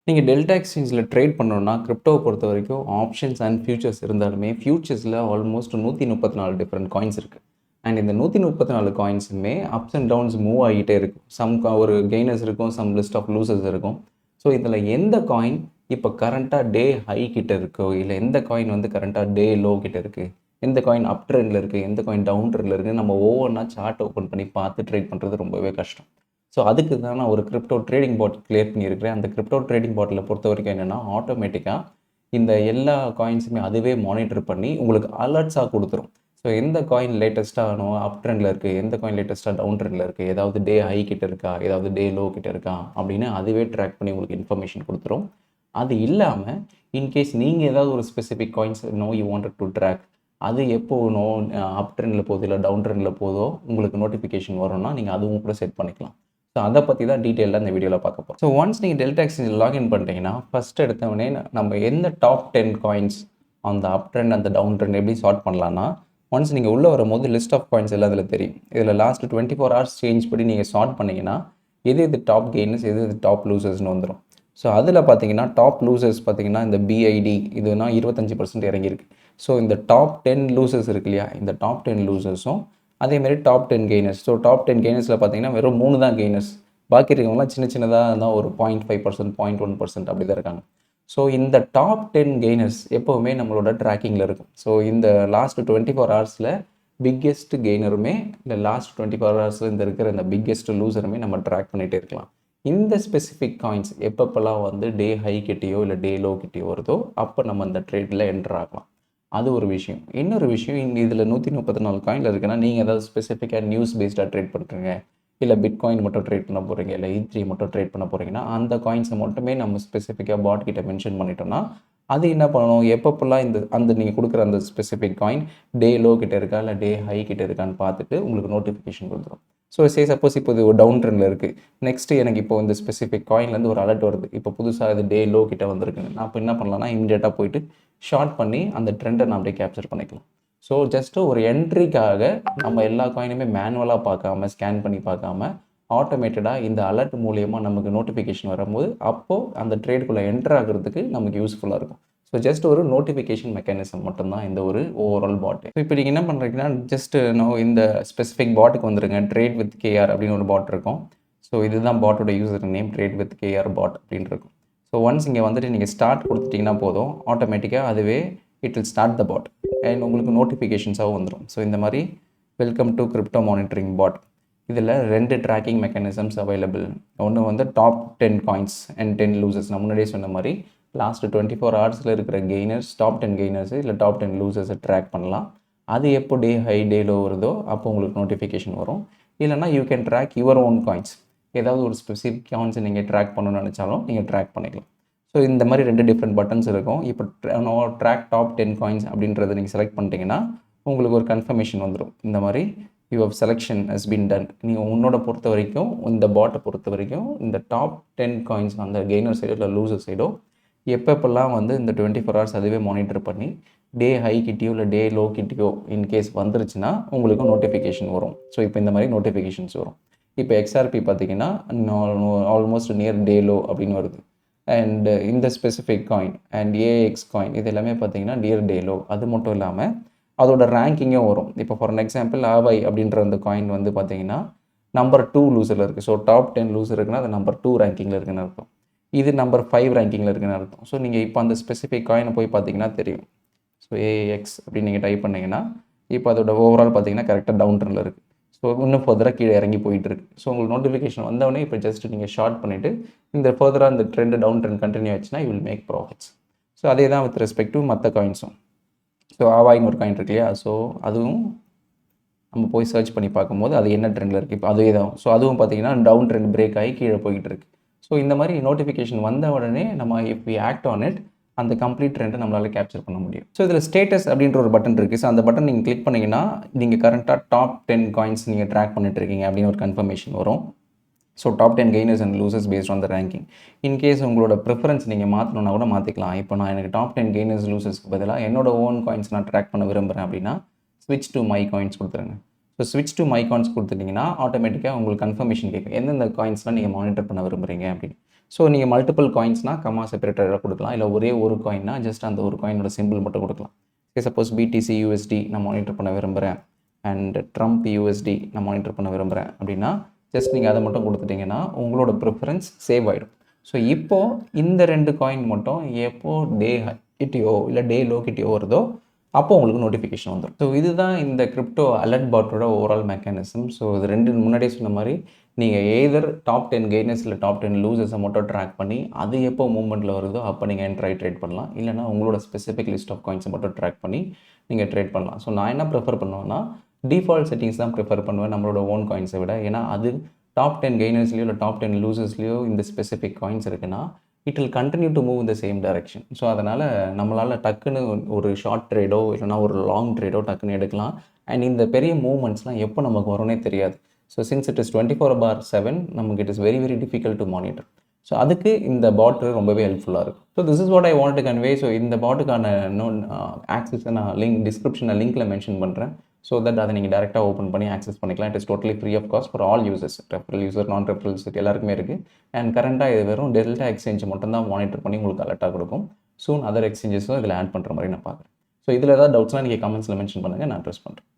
நீங்கள் டெல்டா எக்ஸ்சேஞ்சில் ட்ரேட் பண்ணணும்னா கிரிப்டோவை பொறுத்த வரைக்கும் ஆப்ஷன்ஸ் அண்ட் ஃபியூச்சர்ஸ் இருந்தாலுமே ஃபியூச்சர்ஸில் ஆல்மோஸ்ட் 134 டிஃப்ரெண்ட் காயின்ஸ் இருக்குது. அண்ட் இந்த 134 காயின்ஸுமே அப்ஸ் அண்ட் டவுன்ஸ் மூவ் ஆகிட்டே இருக்கும். ஒரு கெய்னர்ஸ் இருக்கும், சம் லிஸ்ட் ஆஃப் லூசர்ஸ் இருக்கும். ஸோ இதில் எந்த காயின் இப்போ கரண்ட்டாக டே ஹை கிட்ட இருக்கோ, இல்லை எந்த காயின் வந்து கரண்ட்டாக டே லோ கிட்ட இருக்குது, எந்த காயின் அப் ட்ரெண்டில் இருக்குது, எந்த காயின் டவுன் ட்ரெண்டில் இருக்குது, நம்ம ஒவ்வொன்றா சார்ட் ஓப்பன் பண்ணி பார்த்து ட்ரேட் பண்ணுறது ரொம்பவே கஷ்டம். ஸோ அதுக்கு தான் நான் ஒரு கிரிப்டோ ட்ரேடிங் பாட் கிரியேட் பண்ணியிருக்கிறேன். அந்த கிரிப்டோ ட்ரேடிங் பாட்டில் பொறுத்த வரைக்கும் என்னென்னா, ஆட்டோமேட்டிக்காக இந்த எல்லா காயின்ஸுமே அதுவே மானிட்டர் பண்ணி உங்களுக்கு அலர்ட்ஸாக கொடுத்துரும். ஸோ எந்த காயின் லேட்டஸ்ட்டாக அப் ட்ரெண்டில் இருக்குது, எந்த காயின் லேட்டஸ்ட்டாக டவுன் ட்ரெண்டில் இருக்குது, ஏதாவது டே ஹை கிட்ட இருக்கா, ஏதாவது டே லோ கிட்ட இருக்கா அப்படின்னு அதுவே ட்ராக் பண்ணி உங்களுக்கு இன்ஃபர்மேஷன் கொடுத்துரும். அது இல்லாமல் இன்கேஸ் நீங்கள் ஏதாவது ஒரு specific coins you wanted to track, அது எப்போ அப் ட்ரெண்டில் போகுது இல்லை டவுன் ட்ரெண்டில் போதோ உங்களுக்கு நோட்டிஃபிகேஷன் வரும்னா நீங்கள் அதுவும் கூட செட் பண்ணிக்கலாம். ஸோ அதை பற்றி தான் டீட்டெயிலாக இந்த வீடியோவில் பார்க்க போகிறோம். ஸோ ஒன்ஸ் நீங்கள் டெல்டா எக்ஸ்சேஞ்சில் லாகின் பண்ணிட்டீங்கன்னா ஃபஸ்ட் எடுத்தவொடனே நம்ம எந்த டாப் 10 காயின்ஸ் அந்த அப் ட்ரெண்ட் அந்த டவுன் ட்ரெண்ட் எப்படி சார்ட் பண்ணலான்னா, ஒன்ஸ் நீங்கள் உள்ளே வரும்போது லிஸ்ட் ஆஃப் காயின்ஸ் எல்லாம் அதில் தெரியும். இதில் லாஸ்ட் 24 ஹவர்ஸ் சேஞ்ச் படி நீங்கள் சார்ட் பண்ணிங்கன்னா எது டாப் கெயினர்ஸ் எது டாப் லூசர்ஸ்னு வந்துடும். ஸோ அதில் பார்த்தீங்கன்னா டாப் லூசர்ஸ் பார்த்தீங்கன்னா இந்த பிஐடி இதுனா 25% இறங்கியிருக்கு. ஸோ இந்த டாப் 10 லூசர்ஸ் இருக்கு இல்லையா, இந்த டாப் 10 லூசர்ஸும் அதேமாதிரி டாப் 10 கெய்னர்ஸ். ஸோ டாப் 10 கெய்னர்ஸில் பார்த்தீங்கன்னா வெறும் 3 தான் கெய்னர்ஸ். பாக்கி இருக்கவங்களாம் சின்னதாக தான் ஒரு 0.5%, 0.1% அப்படி தான் இருக்காங்க. ஸோ இந்த டாப் 10 கெய்னர்ஸ் எப்போவுமே நம்மளோட ட்ராக்கிங்கில் இருக்கும். ஸோ இந்த லாஸ்ட் 24 ஹவர்ஸில் பிக்கெஸ்ட் கெய்னருமே இல்லை லாஸ்ட் 24 ஹவர்ஸில் இந்த இருக்கிற இந்த பிக்கெஸ்ட் லூசருமே நம்ம ட்ராக் பண்ணிகிட்டே இருக்கலாம். இந்த ஸ்பெசிஃபிக் காயின்ஸ் எப்பப்பெல்லாம் வந்து டே ஹை கிட்டேயோ இல்லை டே லோ கிட்டேயோ வருதோ அப்போ நம்ம அந்த ட்ரேடில் என்டர் ஆகலாம். அது ஒரு விஷயம். இன்னொரு விஷயம், இதில் 134 காயினில் இருக்குன்னா நீங்கள் ஏதாவது ஸ்பெசிஃபிக்காக நியூஸ் பேஸ்டாக ட்ரேட் பண்ணுறீங்க, இல்லை பிட்காயின் மட்டும் ட்ரேட் பண்ண போகிறீங்க, இல்லை E3 மட்டும் ட்ரேட் பண்ண போகிறீங்கன்னா அந்த காயின்ஸை மட்டுமே நம்ம ஸ்பெசிஃபிக்காக பாட் கிட்ட மென்ஷன் பண்ணிட்டோம்னா அது என்ன பண்ணணும், எப்பப்பெல்லாம் அந்த நீங்கள் கொடுக்குற அந்த ஸ்பெசிஃபிக் காயின் டே லோ கிட்ட இருக்கா இல்லை டே ஹை கிட்ட இருக்கான்னு பார்த்துட்டு உங்களுக்கு நோட்டிஃபிகேஷன் கொடுத்துரும். ஸோ சப்போஸ் இப்போ இது ஒரு டவுன் ட்ரெண்டில் இருக்குது, நெக்ஸ்ட்டு எனக்கு இப்போ இந்த ஸ்பெசிஃபிக் காயின்லேருந்து ஒரு அலர்ட் வருது, இப்போ புதுசாக இது டே லோ கிட்ட வந்திருக்குங்க, நான் இப்போ என்ன பண்ணலாம்னா இமீடியட்டாக போயிட்டு ஷார்ட் பண்ணி அந்த ட்ரெண்டை நான் அப்படியே கேப்சர் பண்ணிக்கலாம். ஸோ ஜஸ்ட்டு ஒரு என்ட்ரிக்காக நம்ம எல்லா காயினுமே மேனுவலாக பார்க்காம ஸ்கேன் பண்ணி பார்க்காம ஆட்டோமேட்டடாக இந்த அலர்ட் மூலியமாக நமக்கு நோட்டிஃபிகேஷன் வரும்போது அப்போது அந்த ட்ரேடுக்குள்ளே என்டர் ஆகிறதுக்கு நமக்கு யூஸ்ஃபுல்லாக இருக்கும். ஸோ ஜஸ்ட் ஒரு நோட்டிஃபிகேஷன் மெக்கானிசம் மட்டும்தான் இந்த ஒரு ஓவரால் பாட்டு. ஸோ இப்போ நீங்கள் என்ன பண்ணுறீங்கன்னா ஜஸ்ட் இந்த ஸ்பெசிஃபிக் பாட்டுக்கு வந்துருங்க. ட்ரேட் வித் கேஆர் அப்படின்னு ஒரு பாட் இருக்கும். ஸோ இதுதான் பாட்டோட user name, trade with KR bot அப்படின்னு இருக்கும். ஸோ ஒன்ஸ் இங்கே வந்துட்டு நீங்கள் ஸ்டார்ட் கொடுத்துட்டிங்கன்னா போதும், ஆட்டோமேட்டிக்காக அதுவே it will start the bot and உங்களுக்கு நோட்டிஃபிகேஷன்ஸாகவும் வந்துடும். ஸோ இந்த மாதிரி welcome to crypto monitoring bot. இதில் 2 ட்ராக்கிங் மெக்கானிசம்ஸ் அவைலபிள். ஒன்று வந்து டாப் 10 காயின்ஸ் அண்ட் 10 லூசர்ஸ். நான் முன்னாடியே சொன்ன மாதிரி லாஸ்ட் 24 ஹவர்ஸில் இருக்கிற கெய்னர்ஸ், டாப் 10 கெய்னர்ஸு இல்லை டாப் 10 லூசர்ஸை ட்ராக் பண்ணலாம். அது எப்போ டே ஹை டே லோ வருதோ அப்போ உங்களுக்கு நோட்டிஃபிகேஷன் வரும். இல்லைனா you can track your own coins. ஏதாவது ஒரு ஸ்பெசிஃபிக் காயின்ஸை நீங்கள் ட்ராக் பண்ணணும்னு நினச்சாலும் நீங்கள் ட்ராக் பண்ணிக்கலாம். ஸோ இந்த மாதிரி 2 டிஃப்ரெண்ட் பட்டன்ஸ் இருக்கும். இப்போ ட்ராக் டாப் 10 காயின்ஸ் அப்படின்றத நீங்கள் செலக்ட் பண்ணிட்டீங்கன்னா உங்களுக்கு ஒரு கன்ஃபர்மேஷன் வந்துடும். இந்த மாதிரி your selection has been done. நீங்கள் உன்னோட பொறுத்த வரைக்கும் இந்த பாட்டை பொறுத்த வரைக்கும் இந்த டாப் 10 காயின்ஸ் அந்த கெய்னர் சைடோ இல்லை லூசர் சைடோ எப்பப்பெல்லாம் வந்து இந்த 24 ஹவர்ஸ் அதுவே மானிட்டர் பண்ணி டே ஹை கிட்டேயோ இல்லை டே லோ கிட்டேயோ இன்கேஸ் வந்துருச்சுன்னா உங்களுக்கு நோட்டிஃபிகேஷன் வரும். ஸோ இப்போ இந்த மாதிரி நோட்டிஃபிகேஷன்ஸ் வரும். இப்போ XRP பார்த்தீங்கன்னா ஆல்மோஸ்ட் நியர் டே லோ அப்படின்னு வருது. அண்ட் இந்த specific coin and AX coin இது எல்லாமே பார்த்தீங்கன்னா நியர் டே லோ. அது மட்டும் இல்லாமல் அதோட ரேங்கிங்கும் வரும். இப்போ ஃபார் அன் எக்ஸாம்பிள் ஆவாய் அப்படின்ற அந்த காயின் வந்து பார்த்தீங்கன்னா நம்பர் 2 லூசரில் இருக்குது. ஸோ டாப் 10 லூசர் இருக்குன்னா அது நம்பர் 2 ரேங்கிங்கில் இருக்குன்னு அர்த்தம். இது நம்பர் 5 ரேங்கிங்கில் இருக்குன்னு அர்த்தம். ஸோ நீங்கள் இப்போ அந்த ஸ்பெசிஃபிக் காயினை போய் பார்த்தீங்கன்னா தெரியும். ஸோ AX அப்படின்னு நீங்கள் டைப் பண்ணிங்கன்னா இப்போ அதோட ஓவரால் பார்த்தீங்கன்னா கரெக்டாக டவுன் ட்ரெண்டில் இருக்குது. ஸோ இன்னும் ஃபர்தராக கீழே இறங்கி போயிட்டுருக்கு. ஸோ உங்களுக்கு நோட்டிஃபிகேஷன் வந்தவொடனே இப்போ ஜஸ்ட் நீங்கள் ஷார்ட் பண்ணிவிட்டு இந்த ஃபர்தராக அந்த ட்ரெண்டு டவுன் ட்ரெண்ட் கண்டினியூ ஆச்சுன்னா you will make profits. So அதே தான் வித் ரெஸ்பெக்ட் டு மற்ற காயின்ஸும். ஸோ ஆவாயின்னு ஒரு காயின் இருக்கு இல்லையா, ஸோ அதுவும் நம்ம போய் சர்ச் பண்ணி பார்க்கும்போது அது என்ன ட்ரெண்டில் இருக்குது இப்போ அதே தான். ஸோ அதுவும் பார்த்தீங்கன்னா டவுன் ட்ரெண்ட் பிரேக் ஆகி கீழே போய்கிட்டு இருக்குது. ஸோ இந்த மாதிரி நோட்டிஃபிகேஷன் வந்த உடனே நம்ம if we act on it அந்த கம்ப்ளீட் ட்ரெண்டை நம்மளால் கேப்சர் பண்ண முடியும். ஸோ இதில் ஸ்டேட்டஸ் அப்படின்ற ஒரு பட்டன் இருக்குது. ஸோ அந்த பட்டன் நீங்கள் கிளிக் பண்ணிங்கன்னா நீங்கள் கரண்ட்டாக டாப் 10 காயின்ஸ் நீங்கள் ட்ராக் பண்ணிட்டுருக்கீங்க அப்படின்னு ஒரு கன்ஃபர்மேஷன் வரும். So top 10 gainers and losers based on the ranking. In case உங்களோட ப்ரிஃபரன்ஸ் நீங்கள் மாற்றணுன்னா கூட மாற்றிக்கலாம். இப்போ நான் எனக்கு டாப் 10 கெய்னர்ஸ் லூசர்ஸ்க்கு பதிலாக என்னோட ஓன் காயின்ஸ் நான் ட்ராக் பண்ண விரும்புகிறேன் அப்படின்னா ஸ்விட்ச் டு மை காயின்ஸ் கொடுத்துருங்க. ஸோ ஸ்விட்ச் டு மை காயின்ஸ் கொடுத்துட்டிங்கன்னா ஆட்டோமேட்டிக்காக உங்களுக்கு கன்ஃபர்மேஷன் கேட்கும் எந்தெந்த காயின்ஸ்லாம் நீங்கள் மானிட்டர் பண்ண விரும்புகிறீங்க அப்படின்னு. ஸோ நீங்கள் மல்டிபிள் காயின்ஸ்னால் கமா செப்பரேட்டடாக கொடுக்கலாம், இல்லை ஒரே ஒரு காயின்னா ஜஸ்ட் அந்த ஒரு காயினோட சிம்பிள் மட்டும் கொடுக்கலாம். சப்போஸ் பிடிசி யூஎஸ்டி நான் மானிட்டர் பண்ண விரும்புகிறேன் அண்ட் ட்ரம்ப் யூஎஸ்டி நான் மானிட்டர் பண்ண விரும்புகிறேன் அப்படின்னா ஜஸ்ட் நீங்கள் அதை மட்டும் கொடுத்துட்டிங்கன்னா உங்களோட ப்ரிஃபரன்ஸ் சேவ் ஆகிடும். ஸோ இப்போது இந்த 2 காயின் மட்டும் எப்போது டே கிட்டியோ இல்லை டே லோ கிட்டியோ வருதோ அப்போ உங்களுக்கு நோட்டிஃபிகேஷன் வந்துடும். ஸோ இதுதான் இந்த கிரிப்டோ அலர்ட் பாட்டோட ஓவரால் மெக்கானிசம். ஸோ இது 2 முன்னாடியே சொன்ன மாதிரி நீங்கள் எய்தர் டாப் 10 கெய்னர்ஸ் இல்லை டாப் 10 லூசர்ஸை மட்டும் ட்ராக் பண்ணி அது எப்போ மூவ்மெண்ட்டில் வருதோ அப்போ நீங்கள் என்ட்ரை ட்ரேட் பண்ணலாம், இல்லைனா உங்களோட ஸ்பெசிஃபிக் லிஸ்ட் ஆஃப் காயின்ஸை மட்டும் ட்ராக் பண்ணி நீங்கள் ட்ரேட் பண்ணலாம். ஸோ நான் என்ன ப்ரிஃபர் பண்ணுவேன்னா டிஃபால்ட் செட்டிங்ஸ் தான் ப்ரிஃபர் பண்ணுவேன் நம்மளோட ஓன் காயின்ஸை விட. ஏன்னா அது டாப் 10 கெய்னர்ஸ்லையோ இல்லை டாப் 10 லூசர்ஸ்லையோ இந்த ஸ்பெசிஃபிக் காயின்ஸ் இருக்குன்னா it will continue to move இந்த சேம் டைரக்ஷன். ஸோ அதனால் நம்மளால் டக்குன்னு ஒரு ஷார்ட் ட்ரேடோ இல்லைனா ஒரு லாங் ட்ரேடோ டக்குன்னு எடுக்கலாம். அண்ட் இந்த பெரிய மூவ்மெண்ட்ஸ்லாம் எப்போ நமக்கு வரும்னே தெரியாது. ஸோ சின்ஸ் இட் இஸ் 24/7 நமக்கு it is very very difficult to monitor. So அதுக்கு இந்த பாட் ரொம்பவே ஹெல்ப்ஃபுல்லாக இருக்கும். So this is what I want to convey. So இந்த பாட்டுக்கான ஆக்சஸை நான் டிஸ்கிரிப்ஷனில் மென்ஷன் பண்ணுறேன். ஸோ தட் அதை நீங்கள் டேரெக்டாக ஓப்பன் பண்ணி ஆக்சஸ் பண்ணிக்கலாம். It is totally free of cost for all users, referral user non referral user எல்லாருக்குமே இருக்குது. அண்ட் கரண்ட்டாக இது வெறும் டெல்டா எக்ஸ்சேஞ்ச் மட்டும் தான் மானிட்டர் பண்ணி உங்களுக்கு அலர்ட்டாக கொடுக்கும். சூன் அதர் எக்ஸ்சேஞ்சஸும் இதில் ஆட் பண்ணுற மாதிரி நான் பார்க்குறேன். ஸோ இதில் ஏதாவது டவுட்ஸ்னால் நீங்கள் கமெண்ட்ஸில் மென்ஷன் பண்ணுங்கள், நான் அட்ரஸ் பண்ணுறேன்.